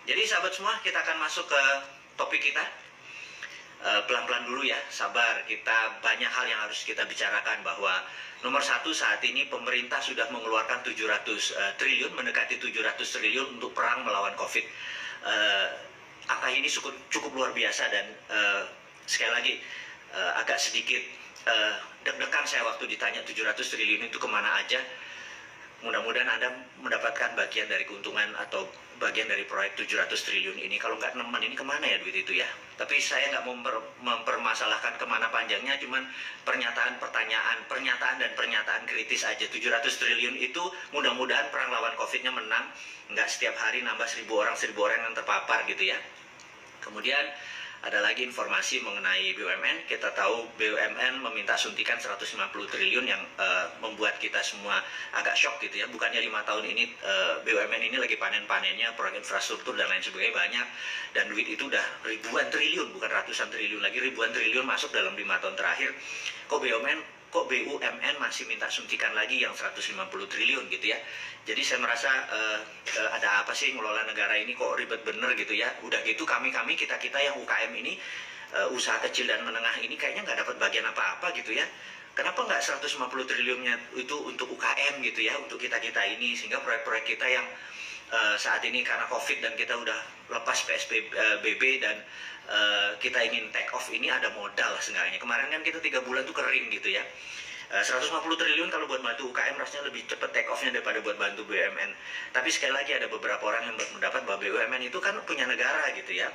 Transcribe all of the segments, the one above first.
Jadi sahabat semua, kita akan masuk ke topik kita. Pelan-pelan dulu ya, sabar. Kita banyak hal yang harus kita bicarakan, bahwa nomor satu saat ini pemerintah sudah mengeluarkan 700 triliun, mendekati 700 triliun untuk perang melawan COVID. Angka ini cukup luar biasa dan sekali lagi agak sedikit deg-degan saya waktu ditanya 700 triliun itu kemana aja. Mudah-mudahan Anda mendapatkan bagian dari keuntungan atau bagian dari proyek 700 triliun ini. Kalau nggak nemen, ini kemana ya duit itu ya? Tapi saya nggak mau mempermasalahkan kemana panjangnya, cuman pernyataan dan pernyataan kritis aja. 700 triliun itu mudah-mudahan perang lawan COVID-nya menang. Nggak setiap hari nambah 1.000 orang yang terpapar gitu ya. Kemudian ada lagi informasi mengenai BUMN. Kita tahu BUMN meminta suntikan 150 triliun yang membuat kita semua agak shock gitu ya. Bukannya 5 tahun ini BUMN ini lagi panen-panennya, proyek infrastruktur dan lain sebagainya banyak. Dan duit itu udah ribuan triliun, bukan ratusan triliun lagi, ribuan triliun masuk dalam 5 tahun terakhir. Kok BUMN masih minta suntikan lagi yang 150 triliun gitu ya. Jadi saya merasa ada apa sih ngelola negara ini kok ribet bener gitu ya. Udah gitu kita yang UKM ini, usaha kecil dan menengah ini kayaknya nggak dapat bagian apa-apa gitu ya. Kenapa nggak 150 triliunnya itu untuk UKM gitu ya, untuk kita-kita ini, sehingga proyek-proyek kita yang saat ini karena COVID dan kita udah lepas PSBB dan kita ingin take off ini ada modal seenggaknya. Kemarin kan kita 3 bulan tuh kering gitu ya. 150 triliun kalau buat bantu UKM rasanya lebih cepat take off-nya daripada buat bantu BUMN. Tapi sekali lagi ada beberapa orang yang mendapat bahwa BUMN itu kan punya negara gitu ya.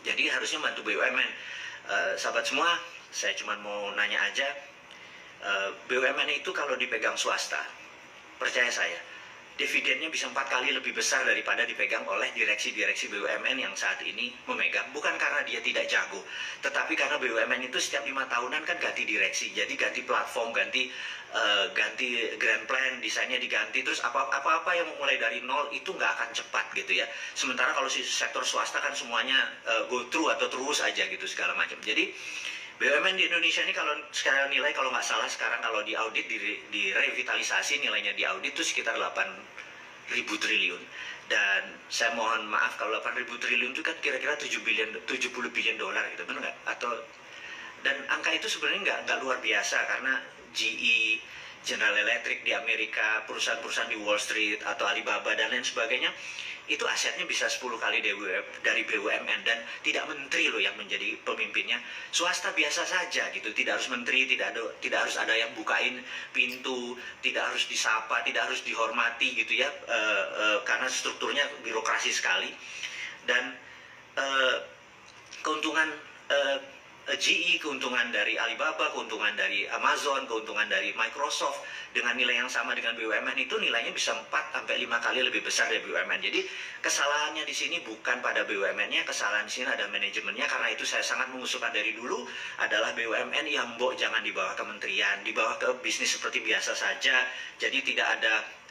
Jadi harusnya bantu BUMN. Sahabat semua, saya cuma mau nanya aja, BUMN itu kalau dipegang swasta, percaya saya, dividennya bisa 4 kali lebih besar daripada dipegang oleh direksi-direksi BUMN yang saat ini memegang. Bukan karena dia tidak jago, tetapi karena BUMN itu setiap 5 tahunan kan ganti direksi, jadi ganti platform, ganti grand plan, desainnya diganti, terus apa-apa yang mulai dari nol itu nggak akan cepat gitu ya. Sementara kalau si sektor swasta kan semuanya go through atau terus aja gitu segala macam. Jadi BUMN di Indonesia ini kalau sekarang nilai, kalau nggak salah sekarang kalau di audit, di revitalisasi nilainya di audit itu sekitar 8.000 triliun. Dan saya mohon maaf kalau 8.000 triliun itu kan kira-kira 70 billion dolar gitu, benar nggak? Dan angka itu sebenarnya nggak luar biasa, karena GE, General Electric di Amerika, perusahaan-perusahaan di Wall Street atau Alibaba dan lain sebagainya, itu asetnya bisa 10 kali dari BUMN, dan tidak menteri loh yang menjadi pemimpinnya, swasta biasa saja gitu, tidak harus menteri, tidak harus ada yang bukain pintu, tidak harus disapa, tidak harus dihormati gitu ya, karena strukturnya birokrasi sekali. Dan keuntungan GE, keuntungan dari Alibaba, keuntungan dari Amazon, keuntungan dari Microsoft dengan nilai yang sama dengan BUMN itu nilainya bisa 4-5 kali lebih besar dari BUMN. Jadi kesalahannya di sini bukan pada BUMN-nya, kesalahan di sini ada manajemennya. Karena itu saya sangat mengusulkan dari dulu adalah BUMN yang jangan dibawa kementerian, dibawa ke bisnis seperti biasa saja. Jadi tidak ada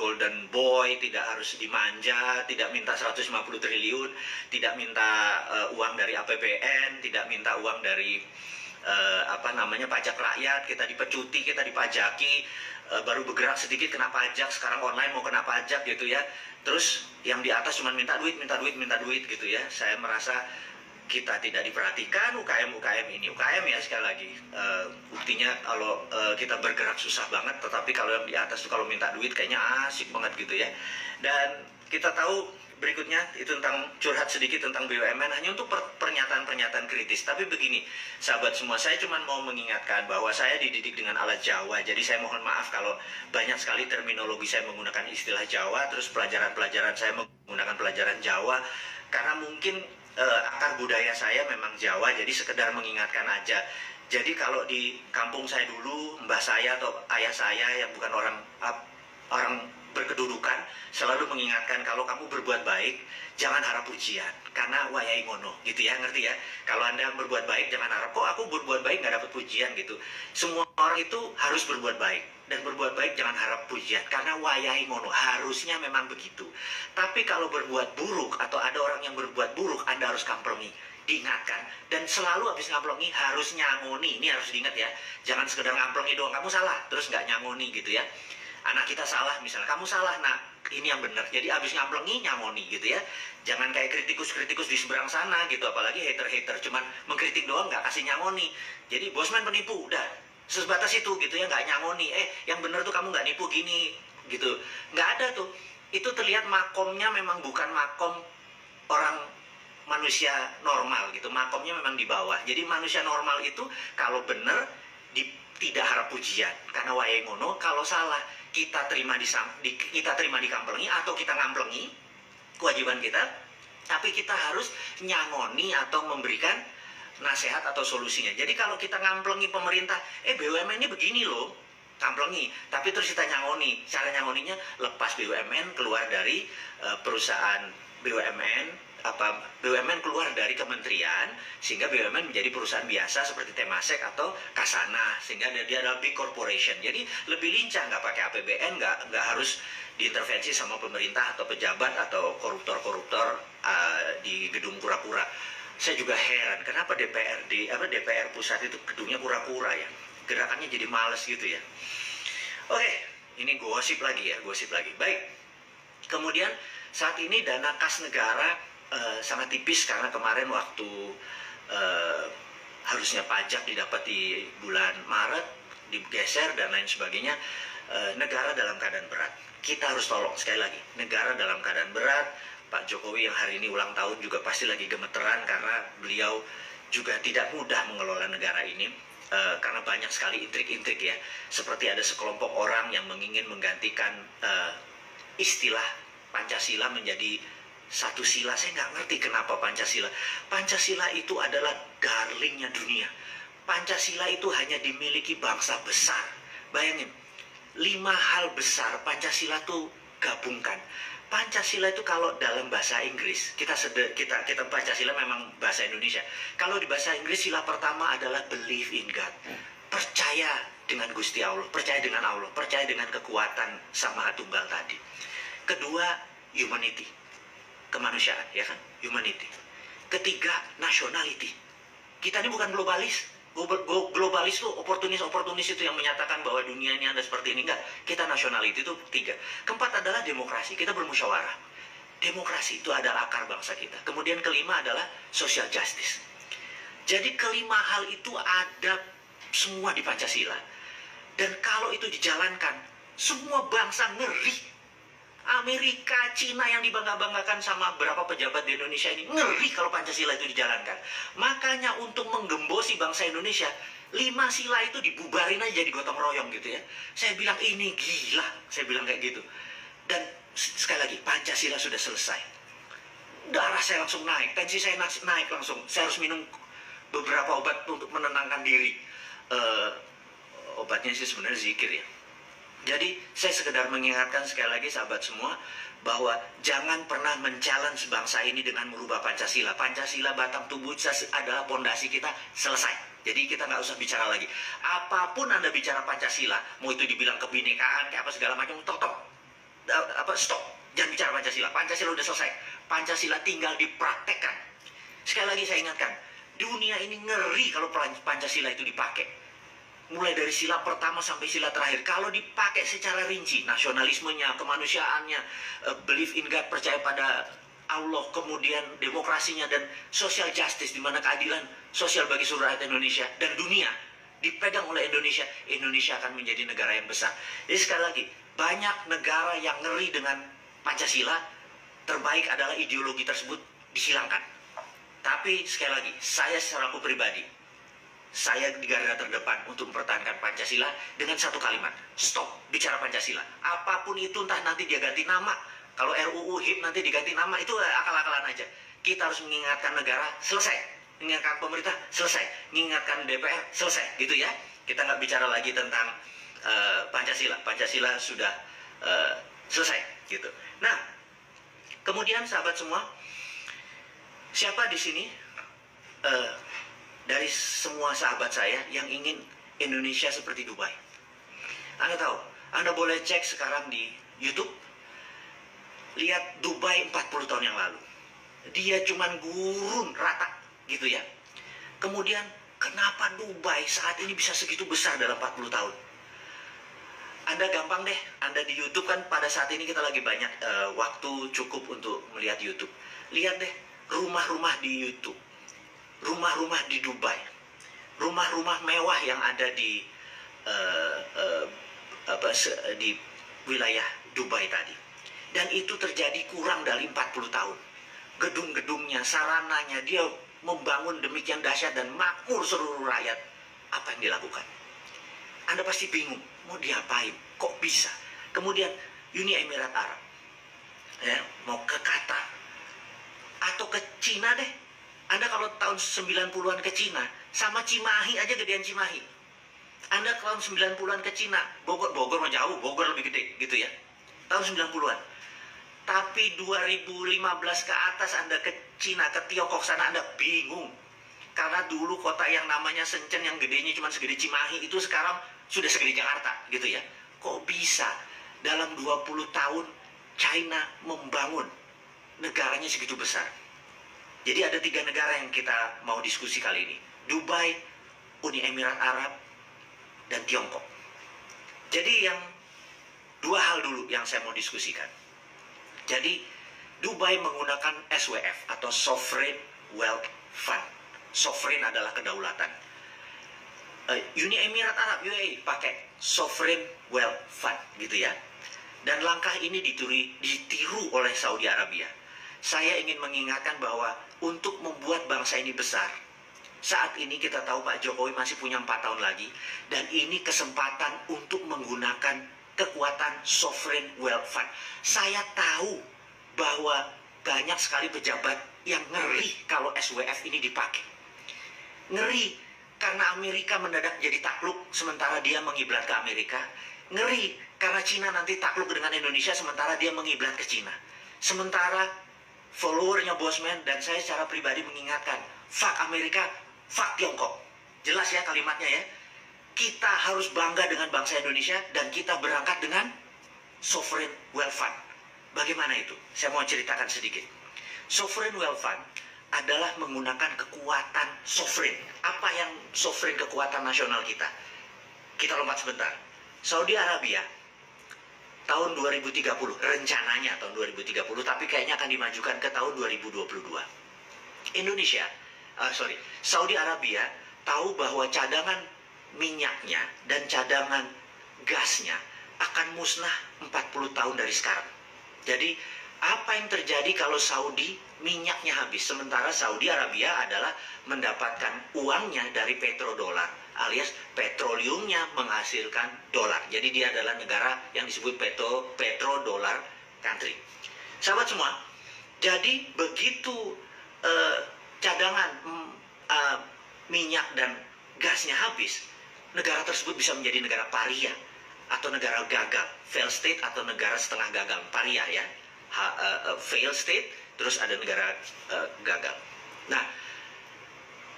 golden boy, tidak harus dimanja, tidak minta 150 triliun, tidak minta uang dari APBN, tidak minta uang dari pajak rakyat, kita dipecuti, kita dipajaki, baru bergerak sedikit kena pajak, sekarang online mau kena pajak gitu ya. Terus yang di atas cuma minta duit gitu ya. Saya merasa kita tidak diperhatikan UKM ini. UKM ya sekali lagi, buktinya kalau kita bergerak susah banget, tetapi kalau yang di atas tuh kalau minta duit kayaknya asik banget gitu ya. Dan kita tahu berikutnya itu tentang curhat sedikit tentang BUMN, hanya untuk pernyataan-pernyataan kritis. Tapi begini sahabat semua, saya cuma mau mengingatkan bahwa saya dididik dengan alat Jawa, jadi saya mohon maaf kalau banyak sekali terminologi saya menggunakan istilah Jawa, terus pelajaran-pelajaran saya menggunakan pelajaran Jawa, karena mungkin akar budaya saya memang Jawa, jadi sekedar mengingatkan aja. Jadi kalau di kampung saya dulu, mbah saya atau ayah saya yang bukan orang berkedudukan selalu mengingatkan, kalau kamu berbuat baik jangan harap pujian, karena wayai ngono gitu ya, ngerti ya? Kalau Anda berbuat baik jangan harap, kok aku berbuat baik nggak dapat pujian gitu. Semua orang itu harus berbuat baik, dan berbuat baik jangan harap pujian, karena wayai ngono, harusnya memang begitu. Tapi kalau berbuat buruk atau ada orang yang berbuat buruk, Anda harus kamplongi, diingatkan, dan selalu habis ngamplongi harus nyangoni. Ini harus diingat ya, jangan sekedar ngamplongi doang, kamu salah terus nggak nyangoni gitu ya. Anak kita salah misalnya, kamu salah nak, ini yang benar. Jadi abis ngamplengi nyamoni gitu ya. Jangan kayak kritikus-kritikus di seberang sana gitu, apalagi hater-hater cuman mengkritik doang nggak kasih nyamoni. Jadi Bosman penipu, udah sebatas itu gitu ya, nggak nyamoni. Yang benar tuh kamu nggak nipu gini gitu, nggak ada tuh. Itu terlihat makomnya memang bukan makom orang manusia normal gitu, makomnya memang di bawah. Jadi manusia normal itu kalau benar tidak harap pujian, karena wae ngono. Kalau salah kita terima kita terima dikamplengi atau kita ngamplengi, kewajiban kita. Tapi kita harus nyangoni atau memberikan nasihat atau solusinya. Jadi kalau kita ngamplengi pemerintah, BUMN ini begini loh, kamplengi, tapi terus kita nyangoni. Cara nyangoninya lepas BUMN keluar dari perusahaan BUMN, BUMN keluar dari kementerian, sehingga BUMN menjadi perusahaan biasa seperti Temasek atau Kasana, sehingga dia adalah big corporation. Jadi lebih lincah, nggak pakai APBN, nggak harus diintervensi sama pemerintah atau pejabat atau koruptor-koruptor di gedung kura-kura. Saya juga heran kenapa DPR pusat itu gedungnya kura-kura ya, gerakannya jadi males gitu ya. Oke, ini gosip lagi. Baik, kemudian saat ini dana kas negara sangat tipis, karena kemarin waktu harusnya pajak didapat di bulan Maret digeser dan lain sebagainya. Negara dalam keadaan berat, kita harus tolong. Sekali lagi, negara dalam keadaan berat. Pak Jokowi yang hari ini ulang tahun juga pasti lagi gemeteran, karena beliau juga tidak mudah mengelola negara ini, karena banyak sekali intrik-intrik ya. Seperti ada sekelompok orang yang ingin menggantikan istilah Pancasila menjadi satu sila. Saya nggak ngerti kenapa Pancasila. Pancasila itu adalah darlingnya dunia. Pancasila itu hanya dimiliki bangsa besar. Bayangin, 5 hal besar Pancasila tuh gabungkan. Pancasila itu kalau dalam bahasa Inggris, kita Pancasila memang bahasa Indonesia. Kalau di bahasa Inggris, sila pertama adalah believe in God. Percaya dengan Gusti Allah, percaya dengan Allah, percaya dengan kekuatan Sang Maha Tunggal tadi. Kedua, humanity, kemanusiaan, ya kan? Humanity. Ketiga, nationality. Kita ini bukan globalis. Globalis itu oportunis itu yang menyatakan bahwa dunia ini ada seperti ini. Enggak, kita nationality itu 3. Keempat adalah demokrasi, kita bermusyawarah. Demokrasi itu adalah akar bangsa kita. Kemudian kelima adalah social justice. Jadi kelima hal itu ada semua di Pancasila. Dan kalau itu dijalankan, semua bangsa ngeri. Amerika, Cina yang dibangga-banggakan sama berapa pejabat di Indonesia ini ngeri kalau Pancasila itu dijalankan. Makanya untuk menggembosi bangsa Indonesia, 5 sila itu dibubarin aja jadi gotong royong gitu ya. Saya bilang ini gila, saya bilang kayak gitu. Dan sekali lagi, Pancasila sudah selesai. Darah saya langsung naik, tensi saya naik langsung. Saya harus minum beberapa obat untuk menenangkan diri. Obatnya sih sebenarnya zikir ya. Jadi saya sekedar mengingatkan sekali lagi sahabat semua, bahwa jangan pernah men-challenge bangsa ini dengan merubah Pancasila. Pancasila batang tubuh adalah pondasi kita, selesai. Jadi kita nggak usah bicara lagi. Apapun Anda bicara Pancasila, mau itu dibilang kebinekaan, kayak apa segala macam, stop. Jangan bicara Pancasila. Pancasila udah selesai. Pancasila tinggal dipraktekkan. Sekali lagi saya ingatkan, dunia ini ngeri kalau Pancasila itu dipakai. Mulai dari sila pertama sampai sila terakhir, kalau dipakai secara rinci, nasionalismenya, kemanusiaannya, believe in God, percaya pada Allah, kemudian demokrasinya dan social justice, di mana keadilan sosial bagi seluruh rakyat Indonesia dan dunia dipegang oleh Indonesia, Indonesia akan menjadi negara yang besar. Jadi sekali lagi, banyak negara yang ngeri dengan Pancasila, terbaik adalah ideologi tersebut dihilangkan. Tapi sekali lagi, saya secara pribadi, saya di garda terdepan untuk mempertahankan Pancasila dengan satu kalimat, stop bicara Pancasila. Apapun itu, entah nanti dia ganti nama, kalau RUU HIP nanti diganti nama, itu akal-akalan aja. Kita harus mengingatkan negara, selesai. Mengingatkan pemerintah, selesai. Mengingatkan DPR, selesai. Gitu ya. Kita nggak bicara lagi tentang Pancasila. Pancasila sudah selesai. Gitu. Nah, kemudian sahabat semua, siapa di sini dari semua sahabat saya yang ingin Indonesia seperti Dubai? Anda tahu, Anda boleh cek sekarang di YouTube, lihat Dubai 40 tahun yang lalu. Dia cuman gurun rata gitu ya. Kemudian kenapa Dubai saat ini bisa segitu besar dalam 40 tahun? Anda gampang deh, Anda di YouTube kan pada saat ini kita lagi banyak waktu cukup untuk melihat YouTube. Lihat deh, rumah-rumah di YouTube, rumah-rumah di Dubai, rumah-rumah mewah yang ada di eh, eh, di wilayah Dubai tadi. Dan itu terjadi kurang dari 40 tahun. Gedung-gedungnya, sarananya, dia membangun demikian dahsyat dan makmur seluruh rakyat. Apa yang dilakukan? Anda pasti bingung, mau diapain? Kok bisa? Kemudian Uni Emirat Arab, ya, mau ke Qatar atau ke Cina deh. Anda kalau tahun 90-an ke Cina, sama Cimahi aja gedean Cimahi. Anda tahun 90-an ke Cina, Bogor mah jauh, Bogor lebih gede gitu ya. Tahun 90-an. Tapi 2015 ke atas Anda ke Cina, ke Tiongkok sana, Anda bingung. Karena dulu kota yang namanya Shenzhen yang gedenya cuma segede Cimahi itu sekarang sudah segede Jakarta gitu ya. Kok bisa dalam 20 tahun China membangun negaranya segitu besar? Jadi ada 3 negara yang kita mau diskusi kali ini. Dubai, Uni Emirat Arab, dan Tiongkok. Jadi yang 2 hal dulu yang saya mau diskusikan. Jadi Dubai menggunakan SWF atau Sovereign Wealth Fund. Sovereign adalah kedaulatan. Uni Emirat Arab UAE pakai Sovereign Wealth Fund gitu ya. Dan langkah ini ditiru oleh Saudi Arabia. Saya ingin mengingatkan bahwa untuk membuat bangsa ini besar, saat ini kita tahu Pak Jokowi masih punya 4 tahun lagi, dan ini kesempatan untuk menggunakan kekuatan Sovereign Wealth Fund. Saya tahu bahwa banyak sekali pejabat yang ngeri kalau SWF ini dipakai. Ngeri karena Amerika mendadak jadi takluk sementara dia mengiblat ke Amerika. Ngeri karena Cina nanti takluk dengan Indonesia sementara dia mengiblat ke Cina. Sementara followernya Bosman dan saya secara pribadi mengingatkan, fuck Amerika, fuck Tiongkok. Jelas ya kalimatnya ya. Kita harus bangga dengan bangsa Indonesia dan kita berangkat dengan Sovereign Wealth Fund. Bagaimana itu? Saya mau ceritakan sedikit. Sovereign Wealth Fund adalah menggunakan kekuatan sovereign. Apa yang sovereign kekuatan nasional kita? Kita lompat sebentar. Saudi Arabia tahun 2030, rencananya tahun 2030, tapi kayaknya akan dimajukan ke tahun 2022. Saudi Arabia tahu bahwa cadangan minyaknya dan cadangan gasnya akan musnah 40 tahun dari sekarang. Jadi apa yang terjadi kalau Saudi minyaknya habis? Sementara Saudi Arabia adalah mendapatkan uangnya dari petrodolar, alias petroleumnya menghasilkan dolar. Jadi dia adalah negara yang disebut petrodolar country. Sahabat semua, jadi begitu cadangan minyak dan gasnya habis, negara tersebut bisa menjadi negara paria atau negara gagal, fail state atau negara setengah gagal. Paria ya, fail state, terus ada negara gagal. Nah,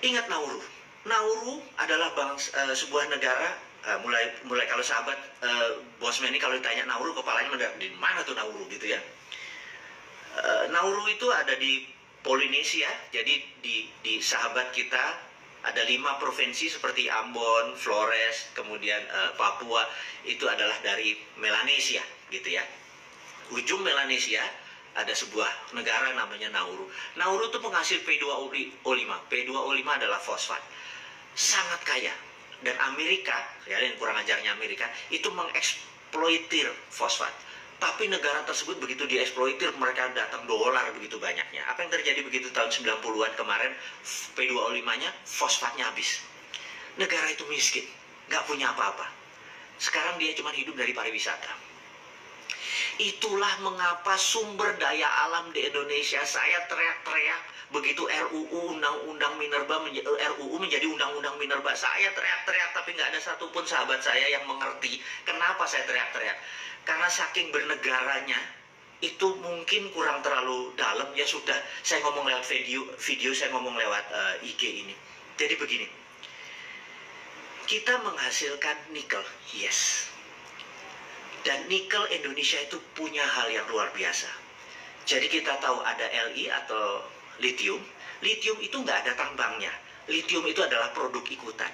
ingat Nauru. Nauru adalah sebuah negara, mulai kalau sahabat Bosman ini kalau ditanya Nauru, kepalanya di mana tuh Nauru gitu ya. Nauru itu ada di Polinesia, jadi di sahabat kita ada 5 provinsi seperti Ambon, Flores, kemudian Papua, itu adalah dari Melanesia gitu ya. Ujung Melanesia ada sebuah negara namanya Nauru. Nauru itu penghasil P2O5. P2O5 adalah fosfat. Sangat kaya. Dan Amerika, ya, yang kurang ajarnya Amerika, itu mengeksploitir fosfat. Tapi negara tersebut begitu dieksploitir, mereka datang dolar begitu banyaknya. Apa yang terjadi begitu tahun 90-an kemarin, P2O5-nya, fosfatnya habis. Negara itu miskin, nggak punya apa-apa. Sekarang dia cuma hidup dari pariwisata. Itulah mengapa sumber daya alam di Indonesia, saya teriak-teriak begitu RUU Undang-Undang Minerba RUU menjadi Undang-Undang Minerba. Saya teriak-teriak tapi nggak ada satupun sahabat saya yang mengerti kenapa saya teriak-teriak. Karena saking bernegaranya itu mungkin kurang terlalu dalam. Ya sudah, saya ngomong lewat video saya ngomong lewat IG ini. Jadi begini, kita menghasilkan nikel, yes. Dan nikel Indonesia itu punya hal yang luar biasa. Jadi kita tahu ada Li atau lithium. Lithium itu nggak ada tambangnya. Lithium itu adalah produk ikutan.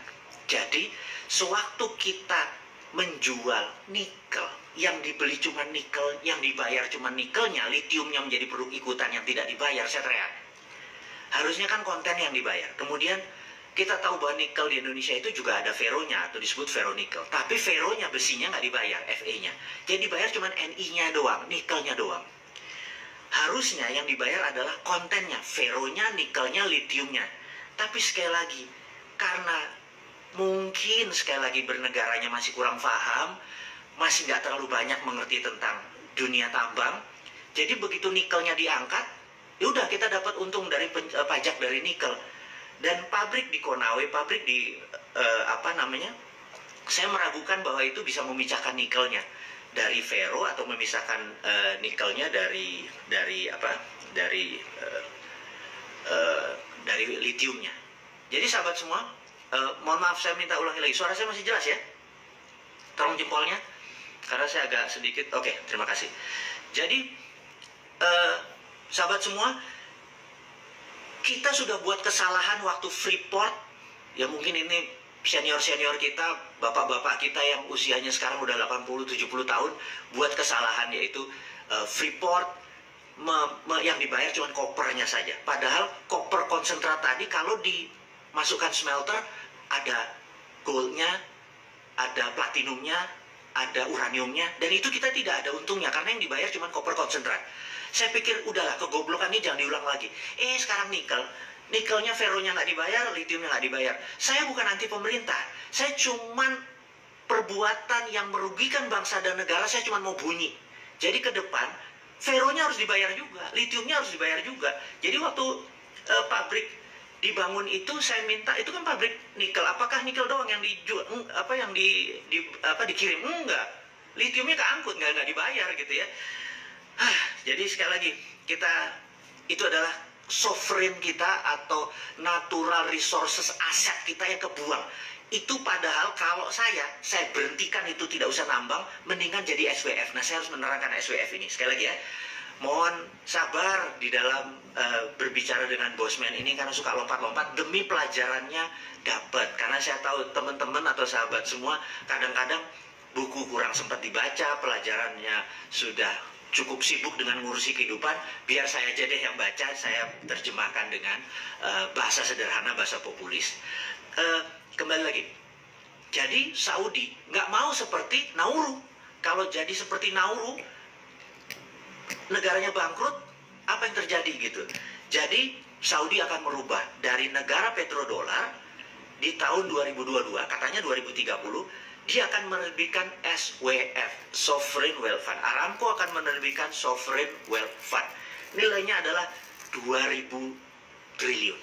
Jadi sewaktu kita menjual nikel, yang dibeli cuma nikel, yang dibayar cuma nikelnya, litiumnya menjadi produk ikutan yang tidak dibayar, saya teriak. Harusnya kan konten yang dibayar. Kemudian kita tahu bahwa nikel di Indonesia itu juga ada feronya atau disebut feronikel. Tapi feronya, besinya nggak dibayar, Fe-nya. Jadi dibayar cuma Ni-nya doang, nikelnya doang. Harusnya yang dibayar adalah kontennya, feronya, nikelnya, litiumnya. Tapi sekali lagi, karena mungkin sekali lagi bernegaranya masih kurang paham, masih nggak terlalu banyak mengerti tentang dunia tambang. Jadi begitu nikelnya diangkat, ya udah kita dapat untung dari pajak dari nikel. Dan pabrik di Konawe, pabrik di saya meragukan bahwa itu bisa memisahkan nikelnya dari fero atau memisahkan nikelnya dari litiumnya. Jadi sahabat semua, mohon maaf saya minta ulangi lagi. Suara saya masih jelas ya? Tolong jempolnya, karena saya agak sedikit. Oke, terima kasih. Jadi sahabat semua, kita sudah buat kesalahan waktu Freeport. Ya mungkin ini senior-senior kita, bapak-bapak kita yang usianya sekarang udah 80-70 tahun, buat kesalahan yaitu Freeport yang dibayar cuma kopernya saja. Padahal koper konsentrat tadi kalau dimasukkan smelter, ada goldnya, ada platinumnya, ada uraniumnya, dan itu kita tidak ada untungnya karena yang dibayar cuma koper konsentrat. Saya pikir udahlah, kegoblokan ini jangan diulang lagi. Sekarang nikelnya, feronya nggak dibayar, litiumnya nggak dibayar. Saya bukan anti pemerintah, saya cuman perbuatan yang merugikan bangsa dan negara, saya cuma mau bunyi. Jadi ke depan, feronya harus dibayar juga, litiumnya harus dibayar juga. Jadi waktu pabrik dibangun itu, saya minta, itu kan pabrik nikel, apakah nikel doang yang dijual, dikirim? Enggak, litiumnya keangkut, nggak dibayar gitu ya. Jadi sekali lagi, itu adalah sovereign kita atau natural resources, aset kita yang kebuang. Itu padahal kalau saya berhentikan itu, tidak usah nambang, mendingan jadi SWF. Nah, saya harus menerangkan SWF ini. Sekali lagi ya, mohon sabar di dalam berbicara dengan Bosman ini karena suka lompat-lompat, demi pelajarannya dapat. Karena saya tahu teman-teman atau sahabat semua kadang-kadang buku kurang sempat dibaca, pelajarannya sudah cukup sibuk dengan ngurusi kehidupan, biar saya aja deh yang baca, saya terjemahkan dengan bahasa sederhana, bahasa populis. Kembali lagi, jadi Saudi nggak mau seperti Nauru. Kalau jadi seperti Nauru, negaranya bangkrut, apa yang terjadi gitu. Jadi Saudi akan merubah dari negara petrodolar di tahun 2022, katanya 2030, dia akan menerbitkan SWF, Sovereign Wealth Fund. Aramco akan menerbitkan Sovereign Wealth Fund. Nilainya adalah 2.000 billion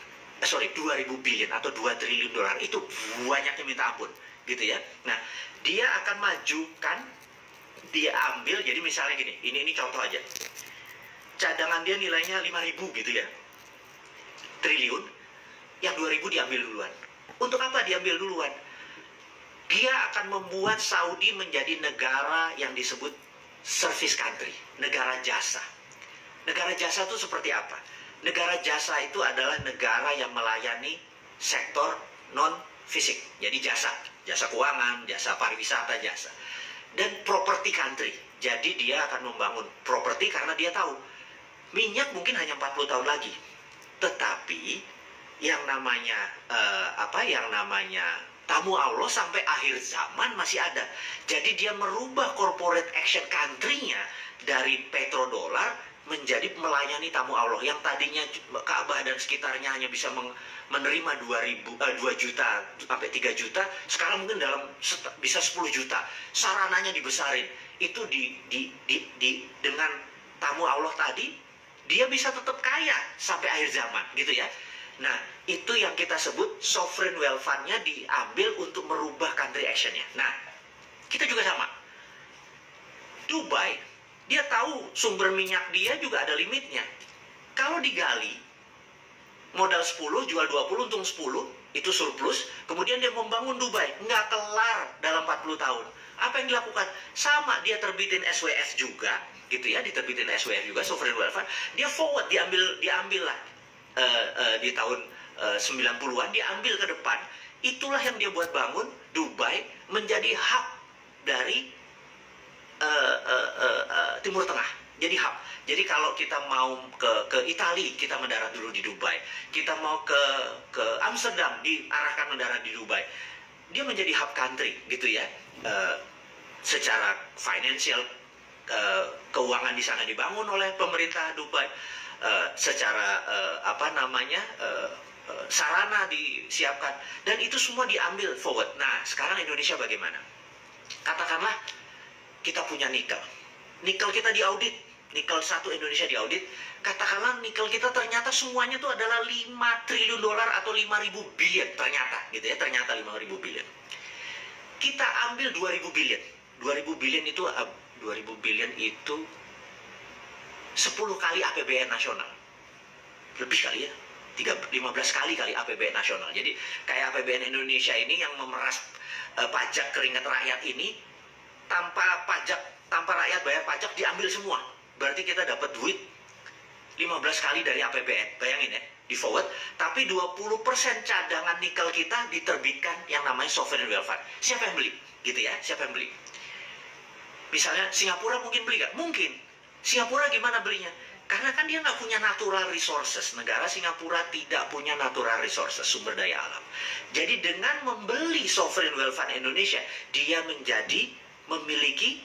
atau 2 triliun dolar. Itu banyaknya minta ampun, gitu ya. Nah, dia akan majukan, dia ambil, jadi misalnya gini, ini contoh aja. Cadangan dia nilainya 5.000 gitu ya, triliun, yang 2.000 diambil duluan. Untuk apa diambil duluan? Dia akan membuat Saudi menjadi negara yang disebut service country, negara jasa. Negara jasa itu seperti apa? Negara jasa itu adalah negara yang melayani sektor non-fisik. Jadi jasa keuangan, jasa pariwisata, jasa. Dan property country. Jadi dia akan membangun properti karena dia tahu minyak mungkin hanya 40 tahun lagi. Tetapi yang namanya tamu Allah sampai akhir zaman masih ada. Jadi dia merubah corporate action country-nya dari petrodolar menjadi melayani tamu Allah yang tadinya Ka'bah dan sekitarnya hanya bisa menerima 2 juta sampai 3 juta, sekarang mungkin bisa 10 juta. Sarananya dibesarin. Itu dengan tamu Allah tadi, dia bisa tetap kaya sampai akhir zaman gitu ya. Nah, itu yang kita sebut sovereign wealth fund-nya diambil untuk merubah country action-nya. Nah, kita juga sama. Dubai, dia tahu sumber minyak dia juga ada limitnya. Kalau digali, modal 10, jual 20, untung 10, itu surplus. Kemudian dia membangun Dubai, nggak kelar dalam 40 tahun. Apa yang dilakukan? Sama, dia terbitin SWF juga, gitu ya, diterbitin SWF juga, sovereign wealth fund. Dia forward, diambil lah. Di tahun 90-an diambil ke depan. Itulah yang dia buat bangun Dubai menjadi hub dari Timur Tengah. Jadi hub. Jadi kalau kita mau ke Italia, kita mendarat dulu di Dubai. Kita mau ke Amsterdam, diarahkan mendarat di Dubai. Dia menjadi hub country, gitu ya. Secara financial, keuangan di sana dibangun oleh pemerintah Dubai. Secara sarana disiapkan, dan itu semua diambil forward. Nah, sekarang Indonesia bagaimana? Katakanlah kita punya nikel kita diaudit, nikel 1 Indonesia diaudit, katakanlah nikel kita ternyata semuanya itu adalah 5 triliun dolar atau 5.000 billion, ternyata 5.000 billion. Kita ambil 2.000 billion. 2.000 billion itu 10 kali APBN nasional. Lebih kali ya. 15 kali APBN nasional. Jadi kayak APBN Indonesia ini yang memeras pajak keringat rakyat ini, tanpa rakyat bayar pajak diambil semua. Berarti kita dapat duit 15 kali dari APBN. Bayangin ya, di forward. Tapi 20% cadangan nikel kita diterbitkan yang namanya sovereign wealth fund. Siapa yang beli? Gitu ya, siapa yang beli? Misalnya Singapura mungkin beli nggak? Mungkin. Singapura gimana belinya? Karena kan dia nggak punya natural resources. Negara Singapura tidak punya natural resources, sumber daya alam. Jadi dengan membeli sovereign wealth fund Indonesia, dia memiliki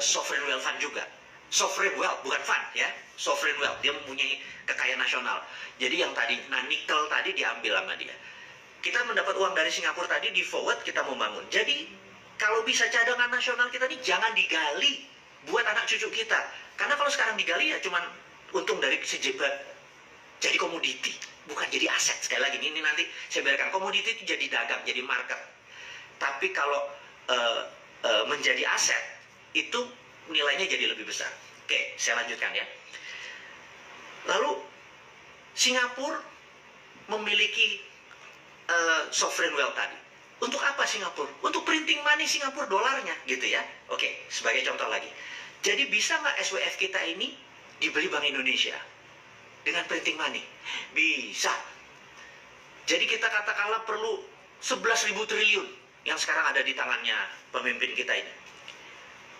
sovereign wealth fund juga. Sovereign wealth, bukan fund ya. Sovereign wealth, dia mempunyai kekayaan nasional. Jadi yang tadi, nikel tadi diambil sama dia. Kita mendapat uang dari Singapura tadi, di forward kita membangun. Jadi kalau bisa cadangan nasional kita ini jangan digali buat anak cucu kita. Karena kalau sekarang digali ya cuman untung dari sejebat jadi komoditi, bukan jadi aset. Sekali lagi ini nanti saya biarkan, komoditi itu jadi dagang, jadi market. Tapi kalau menjadi aset itu nilainya jadi lebih besar. Oke, saya lanjutkan ya. Lalu Singapura memiliki sovereign wealth tadi. Untuk apa Singapura? Untuk printing money Singapura, dolarnya gitu ya. Oke, sebagai contoh lagi. Jadi bisa nggak SWF kita ini dibeli Bank Indonesia dengan printing money? Bisa. Jadi kita katakanlah perlu 11.000 triliun yang sekarang ada di tangannya pemimpin kita ini.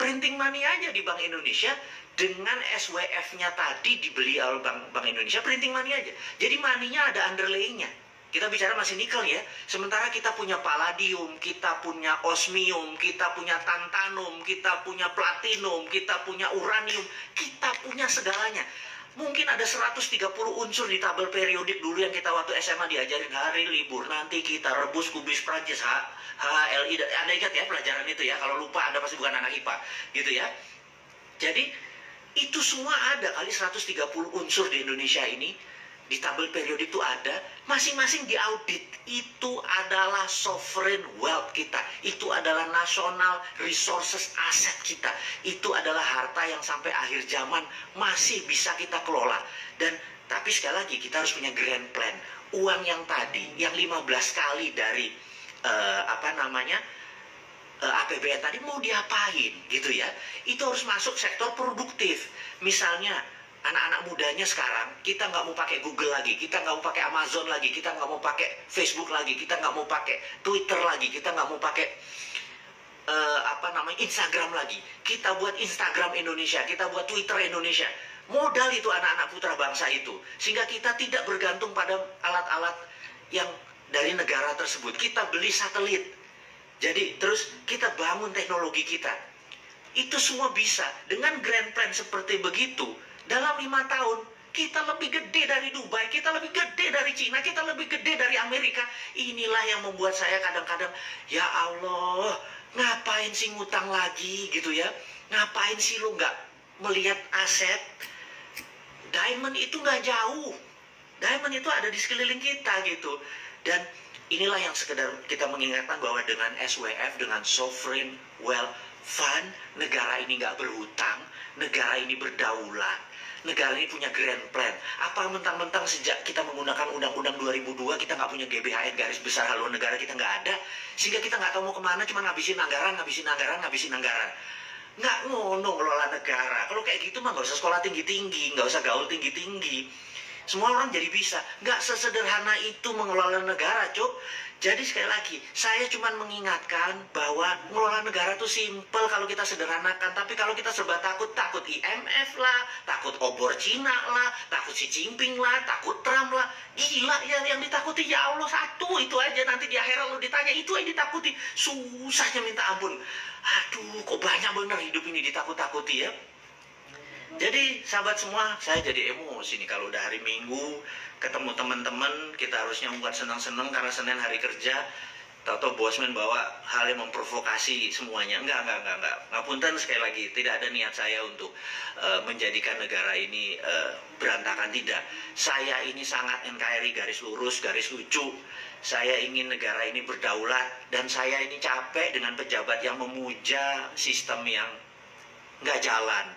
Printing money aja di Bank Indonesia, dengan SWF-nya tadi dibeli oleh Bank Indonesia, printing money aja. Jadi money-nya ada underlaying-nya. Kita bicara masih nikel ya, sementara kita punya palladium, kita punya osmium, kita punya tantalum, kita punya platinum, kita punya uranium, kita punya segalanya. Mungkin ada 130 unsur di tabel periodik dulu yang kita waktu SMA diajarin, hari libur nanti kita rebus kubis Prancis, HLI. Anda ingat ya pelajaran itu ya, kalau lupa Anda pasti bukan anak IPA gitu ya. Jadi itu semua ada kali 130 unsur di Indonesia ini. Di tabel periodik itu ada, masing-masing diaudit. Itu adalah sovereign wealth kita. Itu adalah national resources aset kita. Itu adalah harta yang sampai akhir zaman masih bisa kita kelola. Tapi sekali lagi kita harus punya grand plan. Uang yang tadi, yang 15 kali dari APBN tadi mau diapain gitu ya. Itu harus masuk sektor produktif. Misalnya anak-anak mudanya sekarang, kita nggak mau pakai Google lagi, kita nggak mau pakai Amazon lagi, kita nggak mau pakai Facebook lagi, kita nggak mau pakai Twitter lagi, kita nggak mau pakai Instagram lagi. Kita buat Instagram Indonesia, kita buat Twitter Indonesia. Modal itu anak-anak putra bangsa itu, sehingga kita tidak bergantung pada alat-alat yang dari negara tersebut. Kita beli satelit, jadi terus kita bangun teknologi kita. Itu semua bisa dengan grand plan seperti begitu. Dalam 5 tahun, kita lebih gede dari Dubai, kita lebih gede dari Cina, kita lebih gede dari Amerika. Inilah yang membuat saya kadang-kadang, ya Allah, ngapain sih ngutang lagi gitu ya? Ngapain sih lu nggak melihat aset? Diamond itu nggak jauh. Diamond itu ada di sekeliling kita gitu. Dan inilah yang sekedar kita mengingatkan bahwa dengan SWF, dengan Sovereign Wealth Fund, negara ini nggak berhutang, negara ini berdaulat. Negara ini punya grand plan. Apa mentang-mentang sejak kita menggunakan Undang-Undang 2002 kita nggak punya GBHN, garis besar haluan negara kita nggak ada, sehingga kita nggak tahu mau kemana, cuma ngabisin anggaran. Nggak ngono ngelola negara. Kalau kayak gitu mah nggak usah sekolah tinggi-tinggi, nggak usah gaul tinggi-tinggi. Semua orang jadi bisa. Nggak sesederhana itu mengelola negara, Cuk. Jadi sekali lagi, saya cuma mengingatkan bahwa mengelola negara itu simpel kalau kita sederhanakan. Tapi kalau kita serba takut, takut IMF lah, takut obor Cina lah, takut Xi Jinping lah, takut Trump lah. Gila ya, yang ditakuti ya Allah satu, itu aja. Nanti di akhirat lo ditanya, itu yang ditakuti. Susahnya minta ampun. Aduh, kok banyak bener hidup ini ditakut-takuti ya. Jadi sahabat semua, saya jadi emosi nih kalau udah hari Minggu ketemu teman-teman, kita harusnya membuat senang-senang karena Senin hari kerja. Tahu-tahu bosman bawa hal yang memprovokasi semuanya. Enggak. Ngapunten sekali lagi, tidak ada niat saya untuk menjadikan negara ini berantakan, tidak. Saya ini sangat NKRI garis lurus, garis lucu. Saya ingin negara ini berdaulat dan saya ini capek dengan pejabat yang memuja sistem yang nggak jalan.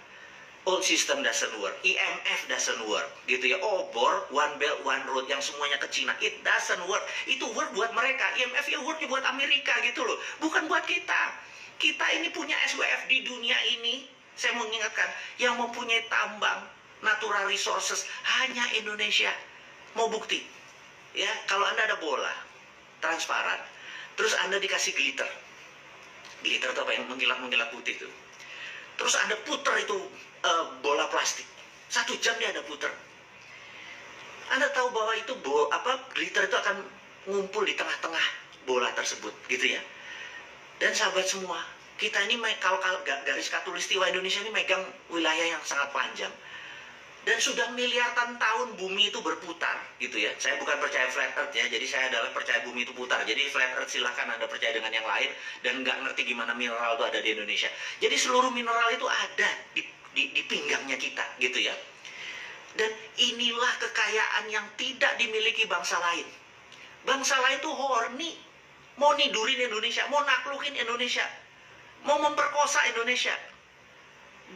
Old system doesn't work, IMF doesn't work, gitu ya. Obor, one belt, one road, yang semuanya ke Cina, it doesn't work. Itu work buat mereka, IMF ya worknya buat Amerika gitu loh, bukan buat kita. Kita ini punya SWF di dunia ini, saya mau mengingatkan, yang mempunyai tambang, natural resources, hanya Indonesia. Mau bukti? Ya, kalau Anda ada bola, transparan, terus Anda dikasih glitter. Glitter itu apa yang mengkilat-mengkilat putih itu. Terus Anda puter itu bola plastik. 1 jam dia ada puter. Anda tahu bahwa itu glitter itu akan ngumpul di tengah-tengah bola tersebut, gitu ya. Dan sahabat semua, kita ini kalau garis khatulistiwa Indonesia ini megang wilayah yang sangat panjang. Dan sudah miliaran tahun bumi itu berputar, gitu ya. Saya bukan percaya flat earth ya, jadi saya adalah percaya bumi itu putar. Jadi flat earth silahkan Anda percaya dengan yang lain dan nggak ngerti gimana mineral itu ada di Indonesia. Jadi seluruh mineral itu ada di pinggangnya kita, gitu ya. Dan inilah kekayaan yang tidak dimiliki bangsa lain. Bangsa lain tuh horny, mau nidurin Indonesia, mau naklukin Indonesia, mau memperkosa Indonesia.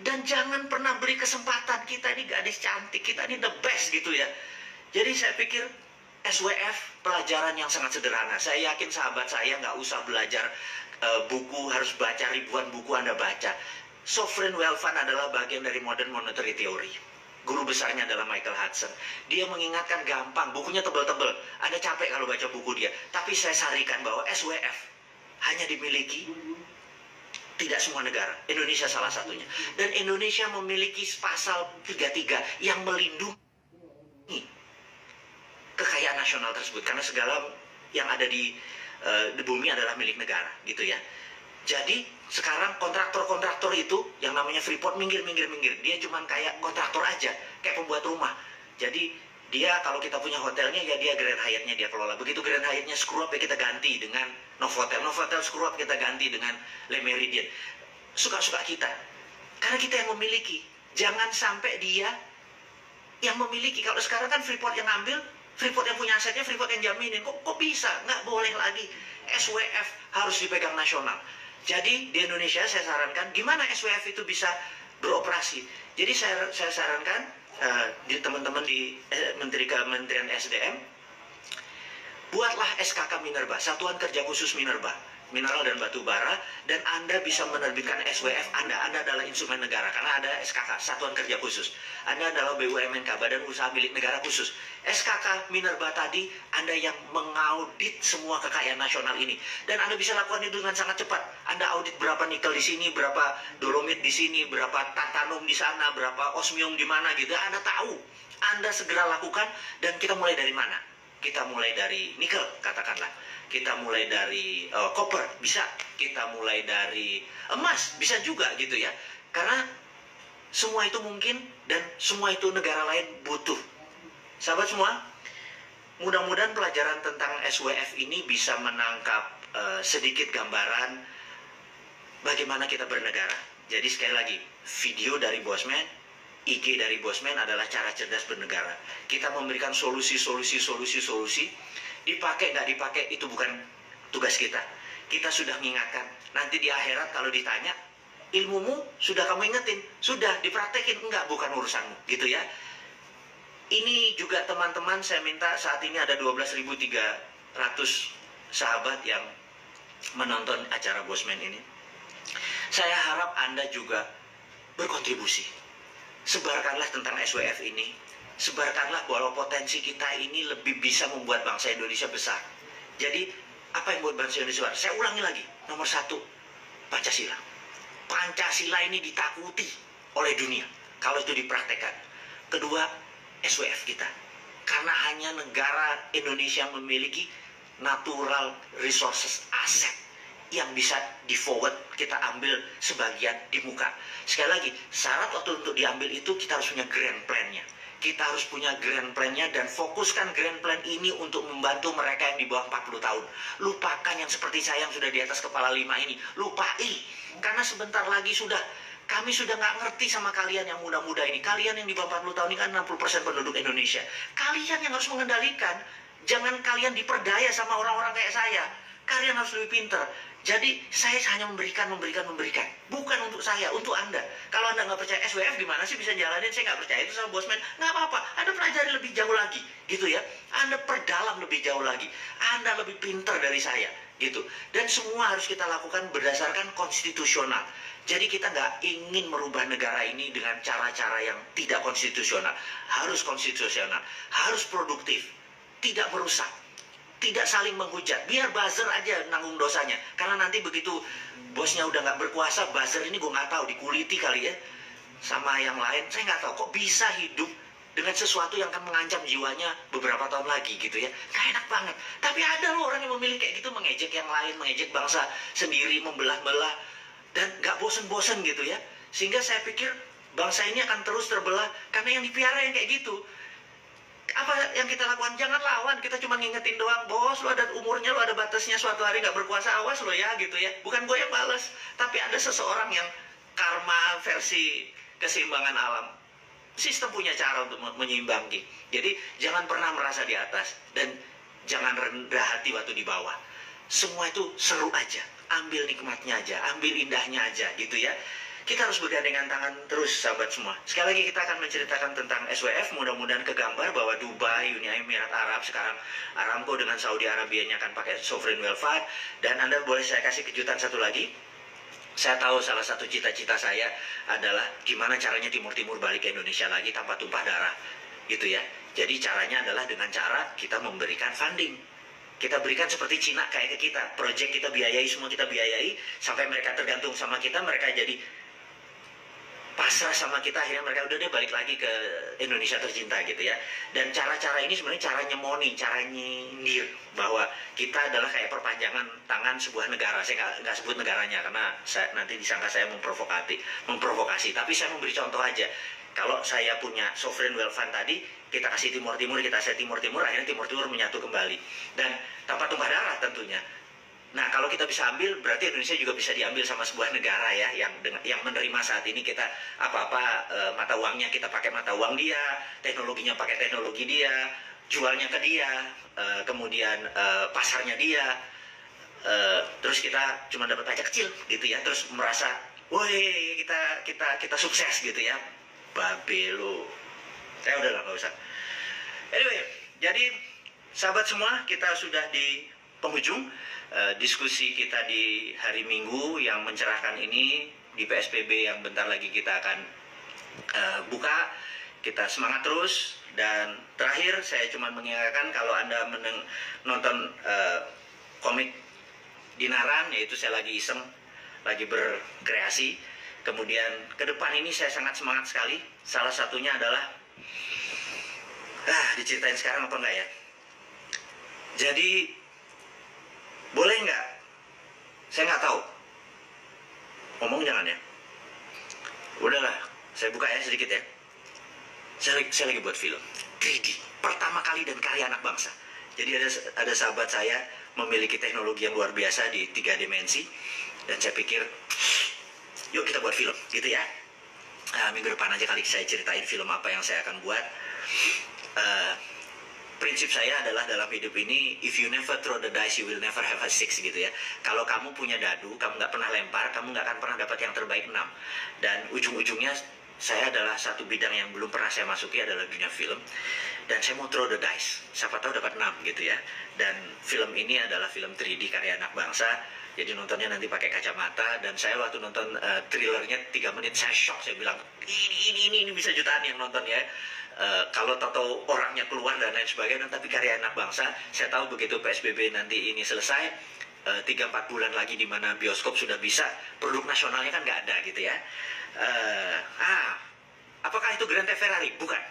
Dan jangan pernah beri kesempatan, kita ini gadis cantik, kita ini the best, gitu ya. Jadi saya pikir SWF pelajaran yang sangat sederhana. Saya yakin sahabat saya nggak usah belajar buku, harus baca ribuan buku Anda baca. Sovereign wealth fund adalah bagian dari modern monetary theory. Guru besarnya adalah Michael Hudson. Dia mengingatkan gampang, bukunya tebel-tebel. Anda capek kalau baca buku dia. Tapi saya sarikan bahwa SWF hanya dimiliki tidak semua negara. Indonesia salah satunya. Dan Indonesia memiliki pasal 33 yang melindungi kekayaan nasional tersebut. Karena segala yang ada di bumi adalah milik negara, gitu ya. Jadi sekarang kontraktor-kontraktor itu yang namanya Freeport minggir. Dia cuman kayak kontraktor aja, kayak pembuat rumah. Jadi dia kalau kita punya hotelnya ya dia Grand Hyatt-nya dia kelola. Begitu Grand Hyatt-nya screw up ya kita ganti dengan Novotel. Novotel screw up kita ganti dengan Le Méridien. Suka-suka kita. Karena kita yang memiliki. Jangan sampai dia yang memiliki. Kalau sekarang kan Freeport yang ngambil, Freeport yang punya asetnya, Freeport yang jaminin. Kok bisa? Nggak boleh lagi. SWF harus dipegang nasional. Jadi di Indonesia saya sarankan gimana SWF itu bisa beroperasi. Jadi saya sarankan di teman-teman di Kementerian SDM, buatlah SKK Minerba, Satuan Kerja Khusus Minerba, mineral dan batu bara, dan Anda bisa menerbitkan SWF Anda adalah instrumen negara, karena ada SKK, Satuan Kerja Khusus. Anda adalah BUMNK, Badan Usaha Milik Negara Khusus. SKK Minerba tadi, Anda yang mengaudit semua kekayaan nasional ini. Dan Anda bisa lakukan itu dengan sangat cepat. Anda audit berapa nikel di sini, berapa dolomit di sini, berapa tantalum di sana, berapa osmium di mana gitu. Anda tahu. Anda segera lakukan, dan kita mulai dari mana? Kita mulai dari nikel, katakanlah. Kita mulai dari koper, bisa. Kita mulai dari emas, bisa juga gitu ya. Karena semua itu mungkin dan semua itu negara lain butuh. Sahabat semua, mudah-mudahan pelajaran tentang SWF ini bisa menangkap sedikit gambaran bagaimana kita bernegara. Jadi sekali lagi, video dari Bosman, IG dari Bosman adalah cara cerdas bernegara. Kita memberikan solusi. Dipakai nggak dipakai itu bukan tugas kita. Kita sudah mengingatkan. Nanti di akhirat kalau ditanya, ilmumu sudah kamu ingetin, sudah dipraktekin, enggak, bukan urusanmu, gitu ya. Ini juga teman-teman, saya minta saat ini ada 12.300 sahabat yang menonton acara Bosman ini. Saya harap Anda juga berkontribusi. Sebarkanlah tentang SWF ini. sebarkanlah bahwa potensi kita ini lebih bisa membuat bangsa Indonesia besar. Jadi apa yang membuat bangsa Indonesia besar? Saya ulangi lagi, nomor satu, Pancasila. Pancasila ini ditakuti oleh dunia kalau itu dipraktekkan. Kedua, SWF kita, karena hanya negara Indonesia memiliki natural resources, aset yang bisa di forward, kita ambil sebagian di muka. Sekali lagi, syarat waktu untuk diambil itu kita harus punya grand plan-nya. Kita harus punya grand plan-nya dan fokuskan grand plan ini untuk membantu mereka yang di bawah 40 tahun. Lupakan yang seperti saya yang sudah di atas kepala 5 ini. Lupai, karena sebentar lagi kami sudah nggak ngerti sama kalian yang muda-muda ini. Kalian yang di bawah 40 tahun ini kan 60% penduduk Indonesia. Kalian yang harus mengendalikan. Jangan kalian diperdaya sama orang-orang kayak saya. Kalian harus lebih pinter. Jadi saya hanya memberikan. Bukan untuk saya, untuk Anda. Kalau Anda nggak percaya SWF gimana sih bisa jalanin? Saya nggak percaya itu sama bosman. Nggak apa-apa. Anda pelajari lebih jauh lagi, gitu ya. Anda perdalam lebih jauh lagi. Anda lebih pinter dari saya, gitu. Dan semua harus kita lakukan berdasarkan konstitusional. Jadi kita nggak ingin merubah negara ini dengan cara-cara yang tidak konstitusional. Harus konstitusional, harus produktif, tidak merusak, tidak saling menghujat. Biar buzzer aja nanggung dosanya. Karena nanti begitu bosnya udah nggak berkuasa, buzzer ini gue nggak tahu, dikuliti kali ya sama yang lain. Saya nggak tahu kok bisa hidup dengan sesuatu yang akan mengancam jiwanya beberapa tahun lagi, gitu ya. Nggak enak banget. Tapi ada loh orang yang memilih kayak gitu, mengejek yang lain, mengejek bangsa sendiri, membelah-belah, dan nggak bosen-bosen, gitu ya. Sehingga saya pikir bangsa ini akan terus terbelah karena yang dipiara yang kayak gitu. Apa yang kita lakukan? Jangan lawan, kita cuma ngingetin doang. Bos, lu ada umurnya, lu ada batasnya, suatu hari nggak berkuasa, awas lo ya, gitu ya. Bukan gue yang balas, tapi ada seseorang yang karma versi keseimbangan alam. Sistem punya cara untuk menyeimbangi. Jadi jangan pernah merasa di atas dan jangan rendah hati waktu di bawah. Semua itu seru aja, ambil nikmatnya aja, ambil indahnya aja, gitu ya. Kita harus bergandengan tangan terus, sahabat semua. Sekali lagi kita akan menceritakan tentang SWF. Mudah-mudahan kegambar bahwa Dubai, Uni Emirat Arab, sekarang Aramco dengan Saudi Arabia-nya akan pakai sovereign wealth fund. Dan Anda boleh saya kasih kejutan satu lagi. Saya tahu salah satu cita-cita saya adalah gimana caranya Timur Timur balik ke Indonesia lagi tanpa tumpah darah, gitu ya. Jadi caranya adalah dengan cara kita memberikan funding. Kita berikan seperti Cina kayak ke kita. Project kita biayai, semua kita biayai. Sampai mereka tergantung sama kita, mereka jadi pasrah sama kita, akhirnya mereka udah deh balik lagi ke Indonesia tercinta, gitu ya. Dan cara-cara ini sebenarnya cara nyemoni, cara nyindir bahwa kita adalah kayak perpanjangan tangan sebuah negara. Saya nggak sebut negaranya karena nanti disangka saya memprovokasi. Tapi saya memberi contoh aja. Kalau saya punya sovereign wealth fund tadi, kita kasih Timur Timur, kita kasih Timur Timur, akhirnya Timur Timur menyatu kembali. Dan tanpa tumpah darah tentunya. Nah, kalau kita bisa ambil, berarti Indonesia juga bisa diambil sama sebuah negara ya, yang menerima saat ini kita apa-apa, mata uangnya kita pakai mata uang dia, teknologinya pakai teknologi dia, jualnya ke dia, kemudian pasarnya dia, terus kita cuma dapat pajak kecil, gitu ya, terus merasa, woi kita sukses, gitu ya. Babe lu, saya udah lah nggak usah. Anyway, jadi sahabat semua, kita sudah di penghujung diskusi kita di hari Minggu yang mencerahkan ini di PSBB yang bentar lagi kita akan buka. Kita semangat terus. Dan terakhir saya cuma mengingatkan kalau Anda nonton komik Dinaran, yaitu saya lagi iseng, lagi berkreasi. Kemudian ke depan ini saya sangat semangat sekali. Salah satunya adalah diceritain sekarang apa enggak ya? Jadi boleh nggak? Saya nggak tahu. Ngomong jangan ya. Udahlah, saya buka ya sedikit ya. Saya lagi buat film 3D. Pertama kali dan karya anak bangsa. Jadi ada sahabat saya memiliki teknologi yang luar biasa di 3 dimensi. Dan saya pikir, yuk kita buat film, gitu ya. Minggu depan aja kali saya ceritain film apa yang saya akan buat. Prinsip saya adalah dalam hidup ini, if you never throw the dice, you will never have a six, gitu ya. Kalau kamu punya dadu, kamu nggak pernah lempar, kamu nggak akan pernah dapat yang terbaik 6. Dan ujung-ujungnya, saya adalah satu bidang yang belum pernah saya masuki adalah dunia film. Dan saya mau throw the dice, siapa tahu dapat 6, gitu ya. Dan film ini adalah film 3D karya anak bangsa. Jadi nontonnya nanti pakai kacamata, dan saya waktu nonton thrillernya 3 menit saya shock, saya bilang ini bisa jutaan yang nonton ya. Kalau tahu orangnya keluar dan lain sebagainya, tapi karya anak bangsa. Saya tahu begitu PSBB nanti ini selesai, 3-4 bulan lagi di mana bioskop sudah bisa, produk nasionalnya kan nggak ada gitu ya. Apakah itu Grand Theft Ferrari? Bukan.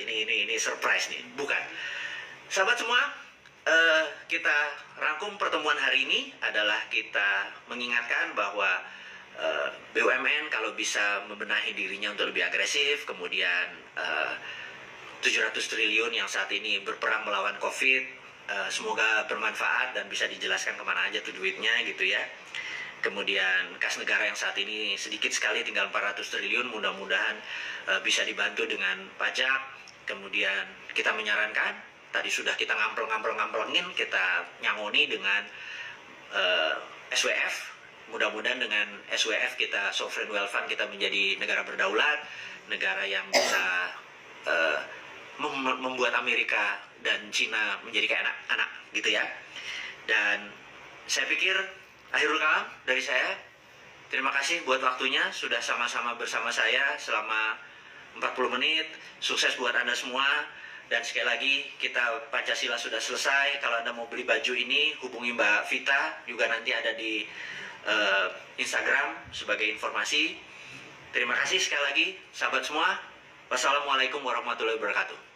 Ini surprise nih, bukan. Sahabat semua, kita rangkum pertemuan hari ini adalah kita mengingatkan bahwa BUMN kalau bisa membenahi dirinya untuk lebih agresif, kemudian 700 triliun yang saat ini berperang melawan COVID, semoga bermanfaat dan bisa dijelaskan kemana aja tuh duitnya gitu ya. Kemudian kas negara yang saat ini sedikit sekali, tinggal 400 triliun, mudah-mudahan bisa dibantu dengan pajak. Kemudian kita menyarankan, tadi sudah kita ngampleng-ngamplengin, kita nyangoni dengan SWF. Mudah-mudahan dengan SWF kita, Sovereign Wealth Fund, kita menjadi negara berdaulat, negara yang bisa membuat Amerika dan Cina menjadi kayak anak-anak gitu ya. Dan saya pikir akhirul kalam dari saya, terima kasih buat waktunya, sudah sama-sama bersama saya selama 40 menit. Sukses buat Anda semua. Dan sekali lagi, kita Pancasila sudah selesai. Kalau Anda mau beli baju ini, hubungi Mbak Vita, juga nanti ada di Instagram sebagai informasi. Terima kasih sekali lagi, sahabat semua. Wassalamualaikum warahmatullahi wabarakatuh.